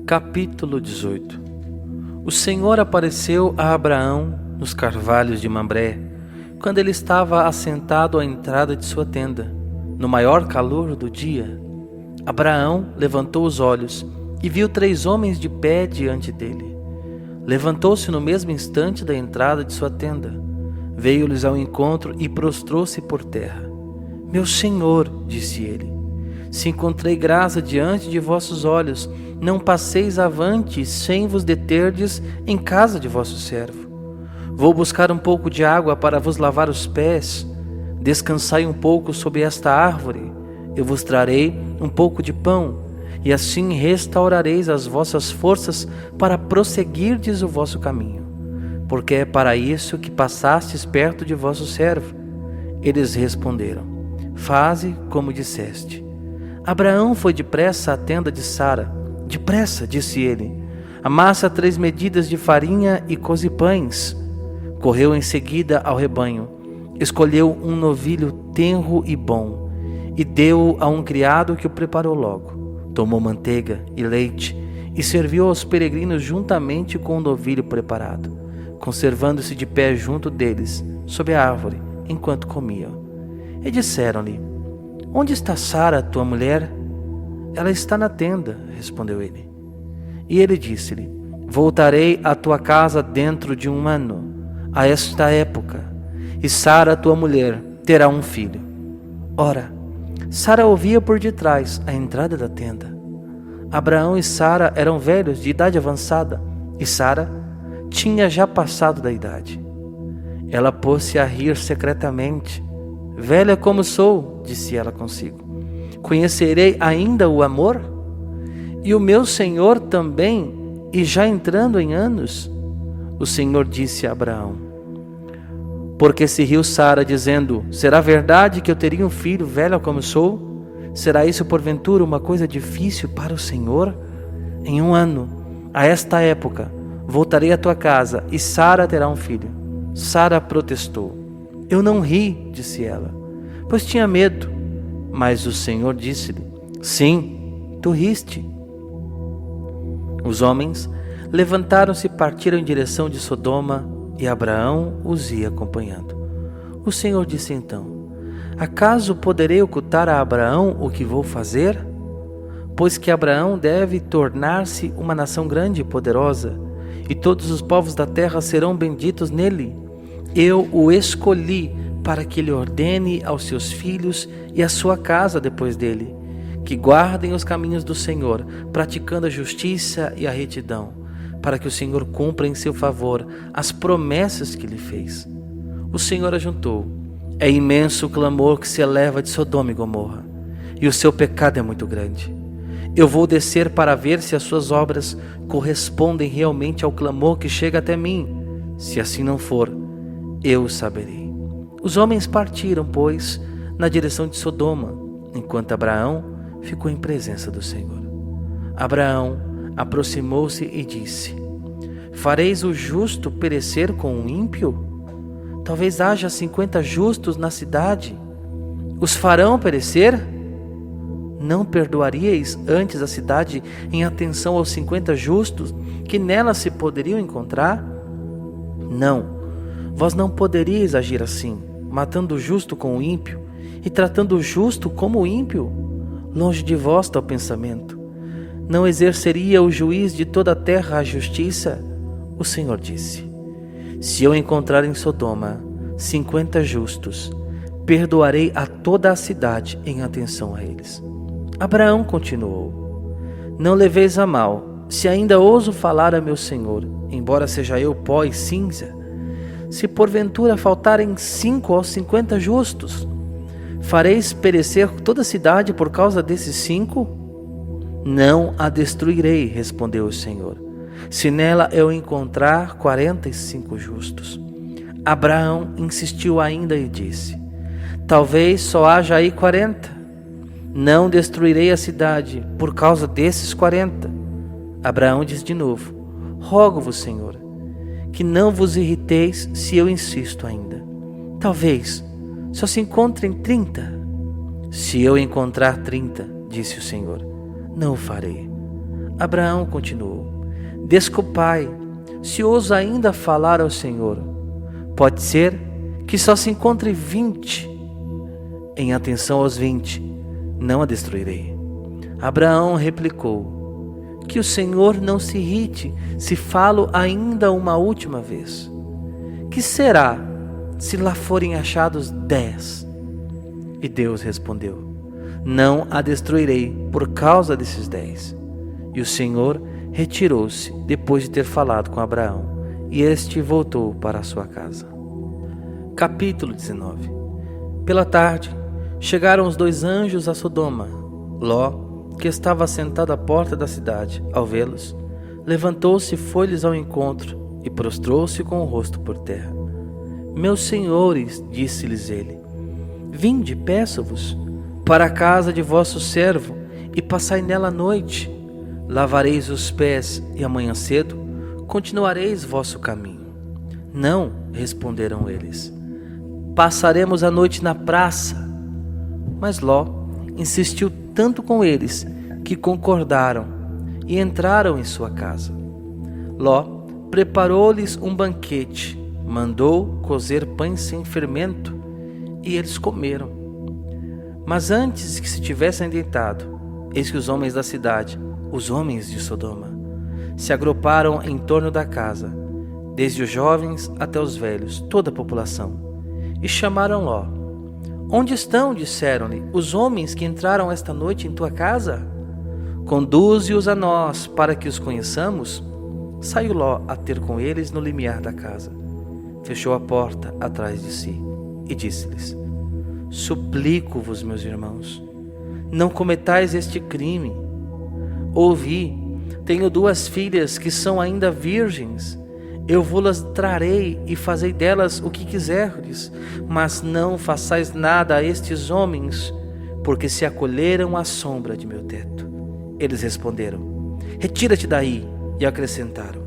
Capítulo 18. O Senhor apareceu a Abraão nos carvalhos de Mamré, quando ele estava assentado à entrada de sua tenda, no maior calor do dia. Abraão levantou os olhos e viu 3 homens de pé diante dele. Levantou-se no mesmo instante da entrada de sua tenda, veio-lhes ao encontro e prostrou-se por terra. Meu Senhor, disse ele, se encontrei graça diante de vossos olhos, não passeis avante sem vos deterdes em casa de vosso servo. Vou buscar um pouco de água para vos lavar os pés. Descansai um pouco sob esta árvore. Eu vos trarei um pouco de pão, e assim restaurareis as vossas forças para prosseguirdes o vosso caminho, porque é para isso que passastes perto de vosso servo. Eles responderam: faze como disseste. Abraão foi depressa à tenda de Sara. Depressa, disse ele, amassa 3 medidas de farinha e coze pães. Correu em seguida ao rebanho, escolheu um novilho tenro e bom, e deu-o a um criado que o preparou logo. Tomou manteiga e leite, e serviu aos peregrinos juntamente com o novilho preparado, conservando-se de pé junto deles, sob a árvore, enquanto comiam. E disseram-lhe: onde está Sara, tua mulher? Ela está na tenda, respondeu ele. E ele disse-lhe: voltarei à tua casa dentro de 1 ano, a esta época, e Sara, tua mulher, terá um filho. Ora, Sara ouvia por detrás a entrada da tenda. Abraão e Sara eram velhos, de idade avançada, e Sara tinha já passado da idade. Ela pôs-se a rir secretamente. Velha como sou, disse ela consigo, conhecerei ainda o amor? E o meu Senhor também, e já entrando em anos? O Senhor disse a Abraão: porque se riu Sara, dizendo: será verdade que eu teria um filho, velha como sou? Será isso porventura uma coisa difícil para o Senhor? Em 1 ano, a esta época, voltarei à tua casa, e Sara terá um filho. Sara protestou. Eu não ri, disse ela, pois tinha medo. Mas o Senhor disse-lhe: sim, tu riste. Os homens levantaram-se e partiram em direção de Sodoma, e Abraão os ia acompanhando. O Senhor disse então: acaso poderei ocultar a Abraão o que vou fazer? Pois que Abraão deve tornar-se uma nação grande e poderosa, e todos os povos da terra serão benditos nele. Eu o escolhi para que ele ordene aos seus filhos e à sua casa depois dele, que guardem os caminhos do Senhor, praticando a justiça e a retidão, para que o Senhor cumpra em seu favor as promessas que lhe fez. O Senhor ajuntou: é imenso o clamor que se eleva de Sodoma e Gomorra, e o seu pecado é muito grande. Eu vou descer para ver se as suas obras correspondem realmente ao clamor que chega até mim. Se assim não for, eu o saberei. Os homens partiram, pois, na direção de Sodoma, enquanto Abraão ficou em presença do Senhor. Abraão aproximou-se e disse: fareis o justo perecer com o ímpio? Talvez haja 50 justos na cidade. Os farão perecer? Não perdoaríeis antes a cidade em atenção aos 50 justos que nela se poderiam encontrar? Não. Vós não poderíeis agir assim, matando o justo com o ímpio e tratando o justo como o ímpio. Longe de vós tal pensamento. Não exerceria o juiz de toda a terra a justiça? O Senhor disse: se eu encontrar em Sodoma 50 justos, perdoarei a toda a cidade em atenção a eles. Abraão continuou: não leveis a mal, se ainda ouso falar a meu Senhor, embora seja eu pó e cinza. Se porventura faltarem 5 aos 50 justos, fareis perecer toda a cidade por causa desses 5? Não a destruirei, respondeu o Senhor, se nela eu encontrar 45 justos. Abraão insistiu ainda e disse: talvez só haja aí 40. Não destruirei a cidade por causa desses 40. Abraão diz de novo: rogo-vos, Senhor, que não vos irriteis se eu insisto ainda. Talvez só se encontrem 30. Se eu encontrar 30, disse o Senhor, não o farei. Abraão continuou: desculpai, se ouso ainda falar ao Senhor. Pode ser que só se encontre 20. Em atenção aos 20, não a destruirei. Abraão replicou: que o Senhor não se irrite se falo ainda uma última vez. Que será se lá forem achados 10? E Deus respondeu: não a destruirei por causa desses 10. E o Senhor retirou-se depois de ter falado com Abraão, e este voltou para a sua casa. Capítulo 19. Pela tarde, chegaram os 2 anjos a Sodoma. Ló, que estava sentado à porta da cidade, ao vê-los, levantou-se e foi-lhes ao encontro, e prostrou-se com o rosto por terra. Meus senhores, disse-lhes ele, vinde, peço-vos, para a casa de vosso servo, e passai nela a noite. Lavareis os pés, e amanhã cedo continuareis vosso caminho. Não, responderam eles, passaremos a noite na praça. Mas Ló insistiu tanto com eles que concordaram e entraram em sua casa. Ló preparou-lhes um banquete, mandou cozer pães sem fermento e eles comeram. Mas antes que se tivessem deitado, eis que os homens da cidade, os homens de Sodoma, se agruparam em torno da casa, desde os jovens até os velhos, toda a população, e chamaram Ló. Onde estão, disseram-lhe, os homens que entraram esta noite em tua casa? Conduze-os a nós, para que os conheçamos. Saiu Ló a ter com eles no limiar da casa. Fechou a porta atrás de si e disse-lhes: suplico-vos, meus irmãos, não cometais este crime. Ouvi, tenho 2 filhas que são ainda virgens. Eu vou-las trarei e fazei delas o que quiserdes, mas não façais nada a estes homens, porque se acolheram à sombra de meu teto. Eles responderam: retira-te daí. E acrescentaram: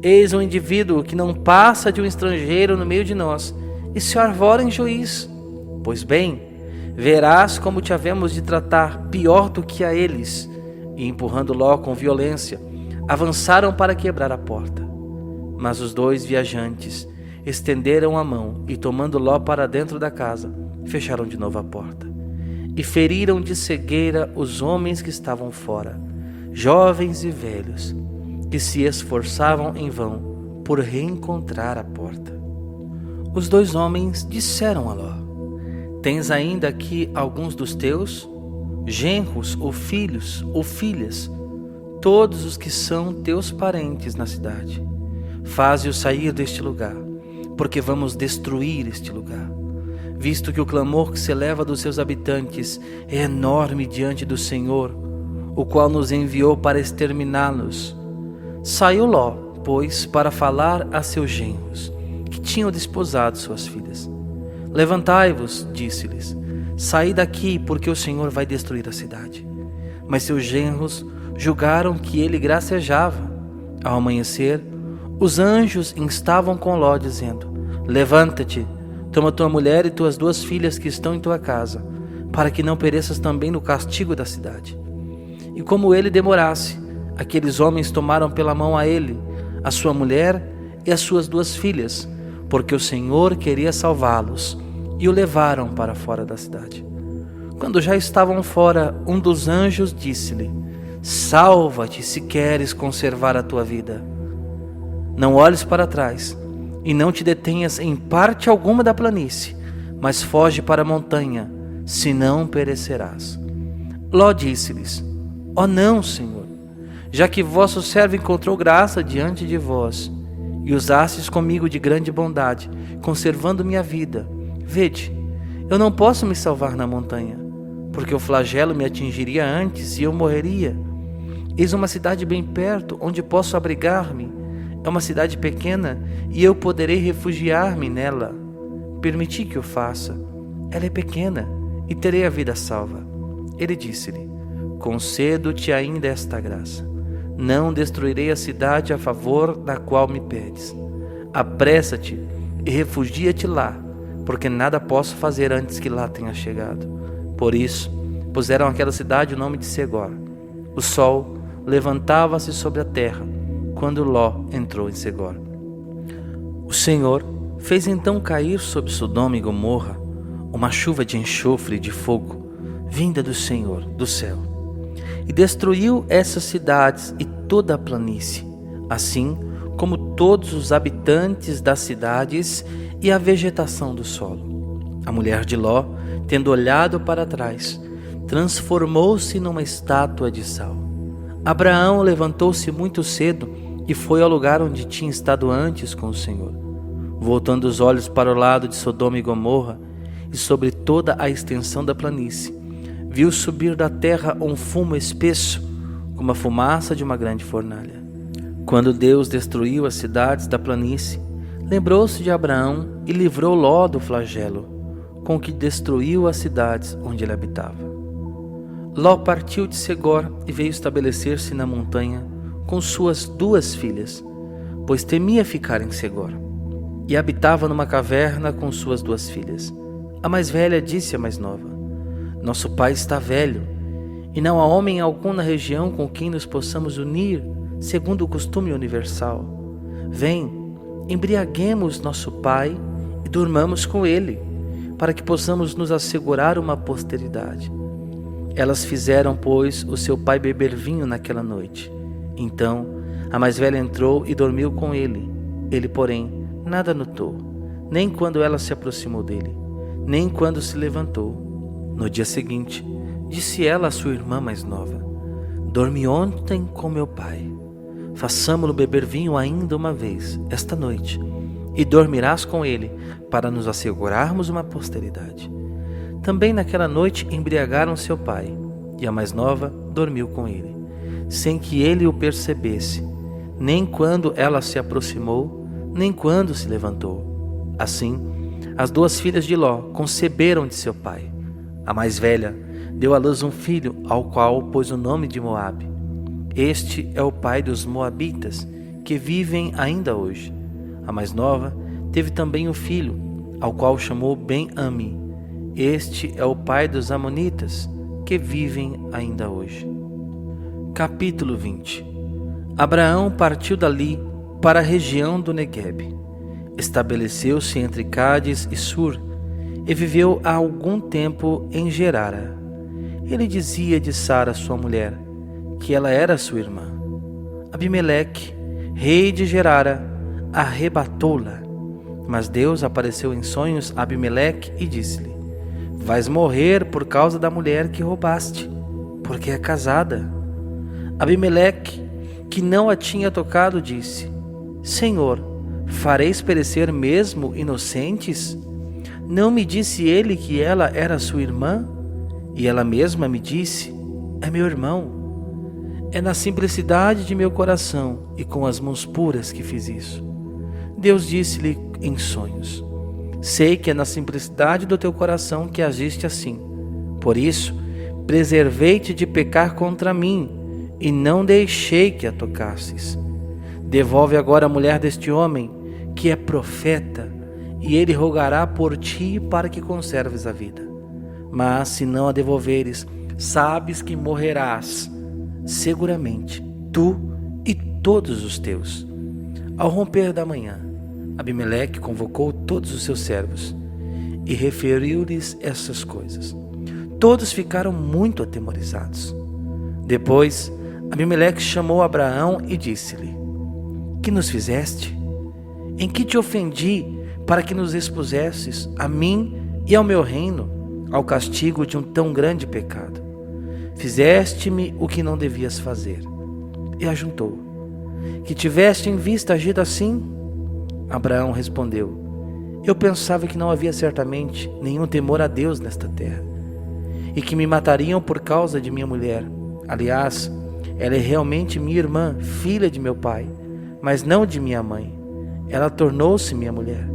eis um indivíduo que não passa de um estrangeiro no meio de nós, e se arvora em juiz. Pois bem, verás como te havemos de tratar pior do que a eles. E empurrando Ló com violência, avançaram para quebrar a porta. Mas os 2 viajantes estenderam a mão e, tomando Ló para dentro da casa, fecharam de novo a porta. E feriram de cegueira os homens que estavam fora, jovens e velhos, que se esforçavam em vão por reencontrar a porta. Os 2 homens disseram a Ló: tens ainda aqui alguns dos teus, genros ou filhos ou filhas, todos os que são teus parentes na cidade? Faze-os sair deste lugar, porque vamos destruir este lugar, visto que o clamor que se eleva dos seus habitantes é enorme diante do Senhor, o qual nos enviou para exterminá-los. Saiu Ló, pois, para falar a seus genros, que tinham desposado suas filhas. Levantai-vos, disse-lhes, saí daqui, porque o Senhor vai destruir a cidade. Mas seus genros julgaram que ele gracejava. Ao amanhecer, os anjos instavam com Ló, dizendo: levanta-te, toma tua mulher e tuas 2 filhas que estão em tua casa, para que não pereças também no castigo da cidade. E como ele demorasse, aqueles homens tomaram pela mão a ele, a sua mulher e as suas 2 filhas, porque o Senhor queria salvá-los, e o levaram para fora da cidade. Quando já estavam fora, um dos anjos disse-lhe: salva-te se queres conservar a tua vida. Não olhes para trás, e não te detenhas em parte alguma da planície, mas foge para a montanha, senão perecerás. Ló disse-lhes: ó não, Senhor, já que vosso servo encontrou graça diante de vós, e usastes comigo de grande bondade, conservando minha vida, vede, eu não posso me salvar na montanha, porque o flagelo me atingiria antes e eu morreria. Eis uma cidade bem perto, onde posso abrigar-me. É uma cidade pequena, e eu poderei refugiar-me nela. Permiti que o faça. Ela é pequena, e terei a vida salva. Ele disse-lhe: concedo-te ainda esta graça. Não destruirei a cidade a favor da qual me pedes. Apressa-te e refugia-te lá, porque nada posso fazer antes que lá tenha chegado. Por isso, puseram àquela cidade o nome de Segor. O sol levantava-se sobre a terra, quando Ló entrou em Segor. O Senhor fez então cair sobre Sodoma e Gomorra uma chuva de enxofre e de fogo, vinda do Senhor, do céu, e destruiu essas cidades e toda a planície, assim como todos os habitantes das cidades e a vegetação do solo. A mulher de Ló, tendo olhado para trás, transformou-se numa estátua de sal. Abraão levantou-se muito cedo e foi ao lugar onde tinha estado antes com o Senhor. Voltando os olhos para o lado de Sodoma e Gomorra e sobre toda a extensão da planície, viu subir da terra um fumo espesso, como a fumaça de uma grande fornalha. Quando Deus destruiu as cidades da planície, lembrou-se de Abraão e livrou Ló do flagelo, com que destruiu as cidades onde ele habitava. Ló partiu de Segor e veio estabelecer-se na montanha com suas 2 filhas, pois temia ficar em Segor, e habitava numa caverna com suas 2 filhas. A mais velha disse à mais nova: Nosso pai está velho, e não há homem algum na região com quem nos possamos unir, segundo o costume universal. Vem, embriaguemos nosso pai e durmamos com ele, para que possamos nos assegurar uma posteridade. Elas fizeram, pois, o seu pai beber vinho naquela noite. Então, a mais velha entrou e dormiu com ele. Ele, porém, nada notou, nem quando ela se aproximou dele, nem quando se levantou. No dia seguinte, disse ela à sua irmã mais nova: Dormi ontem com meu pai. Façamo-lo beber vinho ainda uma vez, esta noite, e dormirás com ele, para nos assegurarmos uma posteridade. Também naquela noite embriagaram seu pai, e a mais nova dormiu com ele, sem que ele o percebesse, nem quando ela se aproximou, nem quando se levantou. Assim, as 2 filhas de Ló conceberam de seu pai. A mais velha deu à luz um filho, ao qual pôs o nome de Moabe. Este é o pai dos moabitas, que vivem ainda hoje. A mais nova teve também um filho, ao qual chamou Ben-Ami. Este é o pai dos amonitas, que vivem ainda hoje. Capítulo 20. Abraão partiu dali para a região do Neguebe. Estabeleceu-se entre Cádiz e Sur, e viveu há algum tempo em Gerara. Ele dizia de Sara, sua mulher, que ela era sua irmã. Abimeleque, rei de Gerara, arrebatou-la. Mas Deus apareceu em sonhos a Abimeleque e disse-lhe: Vais morrer por causa da mulher que roubaste, porque é casada. Abimeleque, que não a tinha tocado, disse: Senhor, fareis perecer mesmo inocentes? Não me disse ele que ela era sua irmã? E ela mesma me disse: É meu irmão. É na simplicidade de meu coração e com as mãos puras que fiz isso. Deus disse-lhe em sonhos: Sei que é na simplicidade do teu coração que agiste assim. Por isso, preservei-te de pecar contra mim, e não deixei que a tocasses. Devolve agora a mulher deste homem, que é profeta, e ele rogará por ti para que conserves a vida. Mas se não a devolveres, sabes que morrerás, seguramente, tu e todos os teus. Ao romper da manhã, Abimeleque convocou todos os seus servos e referiu-lhes essas coisas. Todos ficaram muito atemorizados. Depois, Abimeleque chamou Abraão e disse-lhe: Que nos fizeste? Em que te ofendi para que nos expusesses, a mim e ao meu reino, ao castigo de um tão grande pecado? Fizeste-me o que não devias fazer. E ajuntou: Que tiveste em vista agir assim? Abraão respondeu: Eu pensava que não havia certamente nenhum temor a Deus nesta terra, e que me matariam por causa de minha mulher. Aliás, ela é realmente minha irmã, filha de meu pai, mas não de minha mãe. Ela tornou-se minha mulher.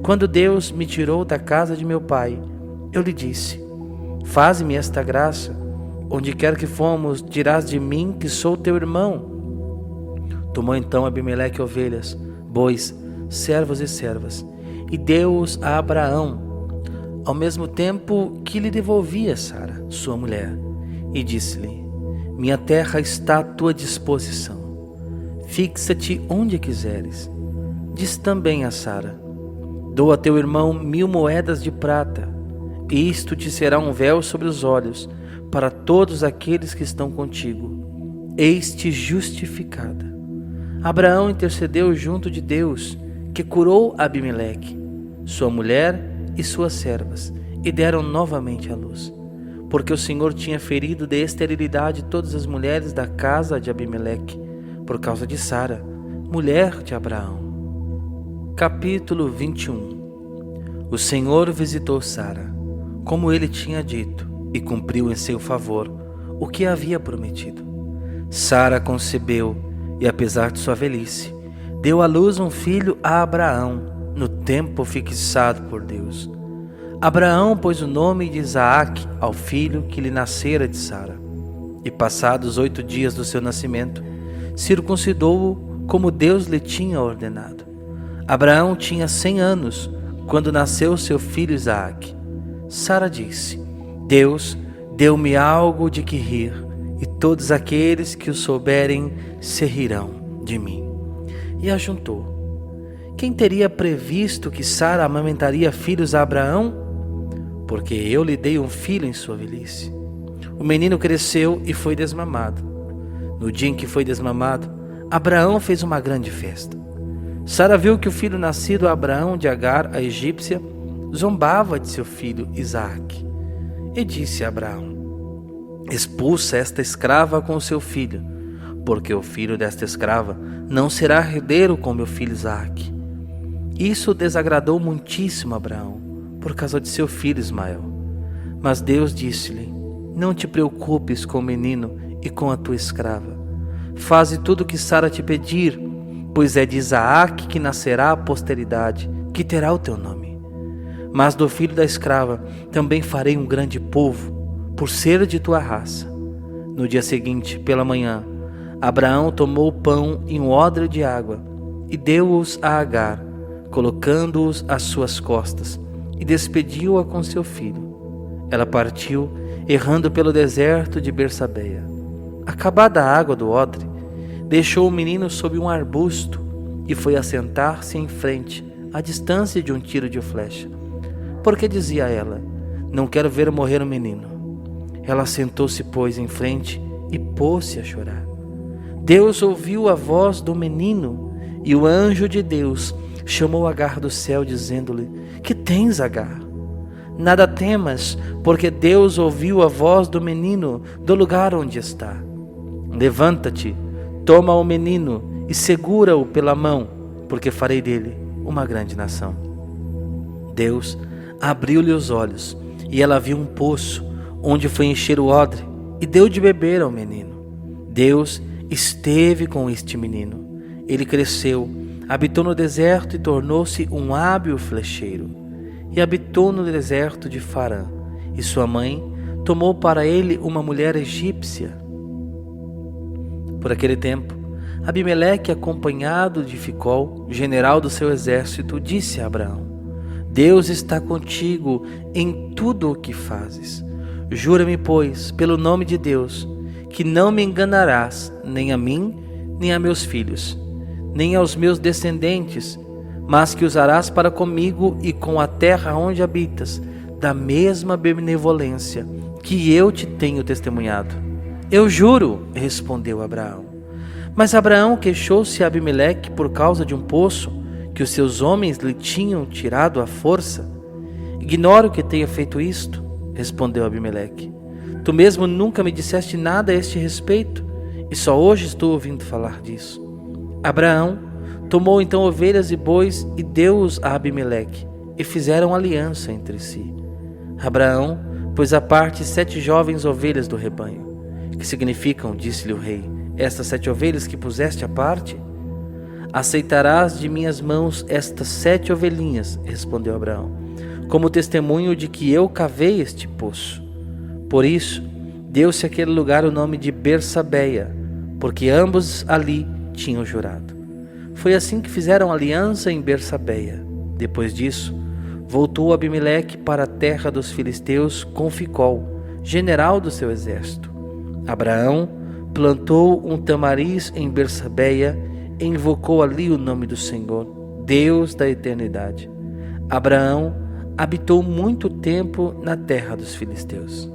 Quando Deus me tirou da casa de meu pai, eu lhe disse: Faze-me esta graça. Onde quer que fomos, dirás de mim que sou teu irmão. Tomou então Abimeleque ovelhas, bois, servos e servas, e deu-os a Abraão, ao mesmo tempo que lhe devolvia Sara, sua mulher, e disse-lhe: minha terra está à tua disposição. Fixa-te onde quiseres. Diz também a Sara: dou a teu irmão 1000 moedas de prata, e isto te será um véu sobre os olhos para todos aqueles que estão contigo. Eis-te justificada. Abraão intercedeu junto de Deus, que curou Abimeleque, sua mulher e suas servas, e deram novamente à luz, porque o Senhor tinha ferido de esterilidade todas as mulheres da casa de Abimeleque, por causa de Sara, mulher de Abraão. Capítulo 21. O Senhor visitou Sara, como ele tinha dito, e cumpriu em seu favor o que havia prometido. Sara concebeu e, apesar de sua velhice, deu à luz um filho a Abraão, no tempo fixado por Deus. Abraão pôs o nome de Isaque ao filho que lhe nascera de Sara, e passados 8 dias do seu nascimento, circuncidou-o como Deus lhe tinha ordenado. Abraão tinha 100 anos quando nasceu seu filho Isaque. Sara disse: Deus deu-me algo de que rir, e todos aqueles que o souberem se rirão de mim. E ajuntou: quem teria previsto que Sara amamentaria filhos a Abraão? Porque eu lhe dei um filho em sua velhice. O menino cresceu e foi desmamado. No dia em que foi desmamado, Abraão fez uma grande festa. Sara viu que o filho nascido a Abraão de Agar, a egípcia, zombava de seu filho Isaque. E disse a Abraão: expulsa esta escrava com o seu filho, porque o filho desta escrava não será herdeiro com meu filho Isaque. Isso desagradou muitíssimo a Abraão, por causa de seu filho Ismael. Mas Deus disse-lhe: não te preocupes com o menino e com a tua escrava. Faze tudo o que Sara te pedir, pois é de Isaque que nascerá a posteridade, que terá o teu nome. Mas do filho da escrava também farei um grande povo, por ser de tua raça. No dia seguinte, pela manhã, Abraão tomou o pão e um odre de água e deu-os a Agar, colocando-os às suas costas, e despediu-a com seu filho. Ela partiu, errando pelo deserto de Bersabeia. Acabada a água do odre, deixou o menino sob um arbusto e foi assentar-se em frente, à distância de um tiro de flecha. Porque dizia ela: não quero ver morrer o menino. Ela sentou-se, pois, em frente e pôs-se a chorar. Deus ouviu a voz do menino, e o anjo de Deus chamou Agar do céu, dizendo-lhe: que tens, Agar? Nada temas, porque Deus ouviu a voz do menino do lugar onde está. Levanta-te, toma o menino e segura-o pela mão, porque farei dele uma grande nação. Deus abriu-lhe os olhos, e ela viu um poço, onde foi encher o odre, e deu de beber ao menino. Deus esteve com este menino. Ele cresceu, habitou no deserto e tornou-se um hábil flecheiro. E habitou no deserto de Farã. E sua mãe tomou para ele uma mulher egípcia. Por aquele tempo, Abimeleque, acompanhado de Ficol, general do seu exército, disse a Abraão: Deus está contigo em tudo o que fazes. Jura-me, pois, pelo nome de Deus, que não me enganarás, nem a mim, nem a meus filhos, nem aos meus descendentes, mas que usarás para comigo e com a terra onde habitas, da mesma benevolência que eu te tenho testemunhado. Eu juro, respondeu Abraão. Mas Abraão queixou-se a Abimeleque por causa de um poço que os seus homens lhe tinham tirado à força. Ignoro que tenha feito isto, respondeu Abimeleque. Tu mesmo nunca me disseste nada a este respeito, e só hoje estou ouvindo falar disso. Abraão tomou então ovelhas e bois e deu-os a Abimeleque, e fizeram aliança entre si. Abraão pôs à parte 7 jovens ovelhas do rebanho. Que significam, disse-lhe o rei, estas 7 ovelhas que puseste à parte? Aceitarás de minhas mãos estas 7 ovelhinhas, respondeu Abraão, como testemunho de que eu cavei este poço. Por isso, deu-se àquele lugar o nome de Bersabeia, porque ambos ali tinham jurado. Foi assim que fizeram aliança em Bersabeia. Depois disso, voltou Abimeleque para a terra dos filisteus com Ficol, general do seu exército. Abraão plantou um tamariz em Bersabeia e invocou ali o nome do Senhor, Deus da eternidade. Abraão habitou muito tempo na terra dos filisteus.